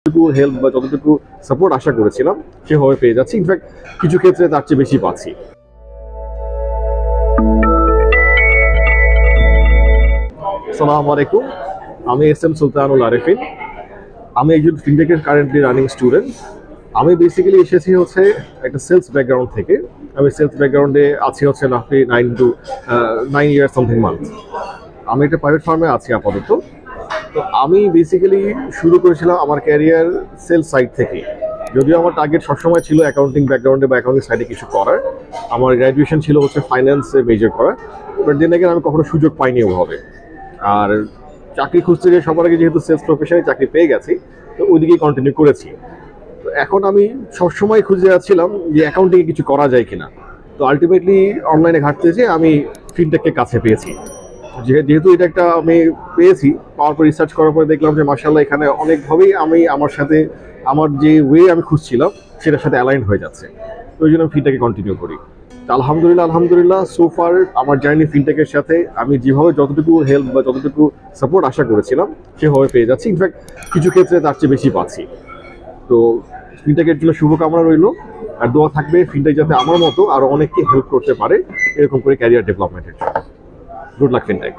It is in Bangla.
যতটুকু হেল্প বা যতটুকু সাপোর্ট আশা করেছিলাম সেভাবে পেয়ে যাচ্ছি। ইনফ্যাক্ট কিছু ক্ষেত্রে তার চেয়ে বেশি পাচ্ছি। আসসালামু আলাইকুম, আমি sultanul আরেফিন। আমি একজন ফিনটেকের কারেন্টলি রানিং স্টুডেন্ট। আমি বেসিক্যালি এসেছি হচ্ছে একটা সেলস ব্যাকগ্রাউন্ড থেকে। আমি সেলস ব্যাকগ্রাউন্ডে আছি হচ্ছে রাফলি 9 ইয়ার সামথিং মান্থ। আমি একটা প্রাইভেট ফার্মে আছি আপাতত। তো আমি বেসিক্যালি শুরু করেছিলাম আমার ক্যারিয়ার সেলস সাইড থেকে। যদিও আমার টার্গেট সবসময় ছিল অ্যাকাউন্টিং ব্যাকগ্রাউন্ডে বা অ্যাকাউন্টিং সাইডে কিছু করার। আমার গ্র্যাজুয়েশন ছিল হচ্ছে ফাইন্যান্সে মেজর করা, বাট দেন আগে আমি কখনো সুযোগ পাইনি ওভাবে। আর চাকরি খুঁজতে গিয়ে সবার আগে যেহেতু সেলস প্রফেশনে চাকরি পেয়ে গেছি, তো ওইদিকেই কন্টিনিউ করেছি। তো এখন আমি সবসময় খুঁজে যাচ্ছিলাম যে অ্যাকাউন্টিংয়ে কিছু করা যায় কিনা। তো আলটিমেটলি অনলাইনে ঘাটতে যেয়ে আমি ফিনটেককে কাছে পেয়েছি। যেহেতু এটা একটা আমি পেয়েছি, পাওয়ার পর রিসার্চ করার পরে দেখলাম যে মাশাআল্লাহ এখানে অনেকভাবেই আমি আমার সাথে আমার যে ওয়ে আমি খুঁজছিলাম সেটার সাথে অ্যালাইন হয়ে যাচ্ছে। তো ওই জন্য আমি ফিনটেকে কন্টিনিউ করি। তো আলহামদুলিল্লাহ সো ফার আমার জার্নি ফিনটেকের সাথে আমি যেভাবে যতটুকু হেল্প বা যতটুকু সাপোর্ট আশা করেছিলাম সেভাবে পেয়ে যাচ্ছি। ইনফ্যাক্ট কিছু ক্ষেত্রে তার চেয়ে বেশি পাচ্ছি। তো ফিনটেকের জন্য শুভকামনা রইল, আর দোয়া থাকবে ফিনটেক যাতে আমার মতো আরও অনেককে হেল্প করতে পারে এরকম করে ক্যারিয়ার ডেভেলপমেন্টের জন্য। Good luck, Fintech.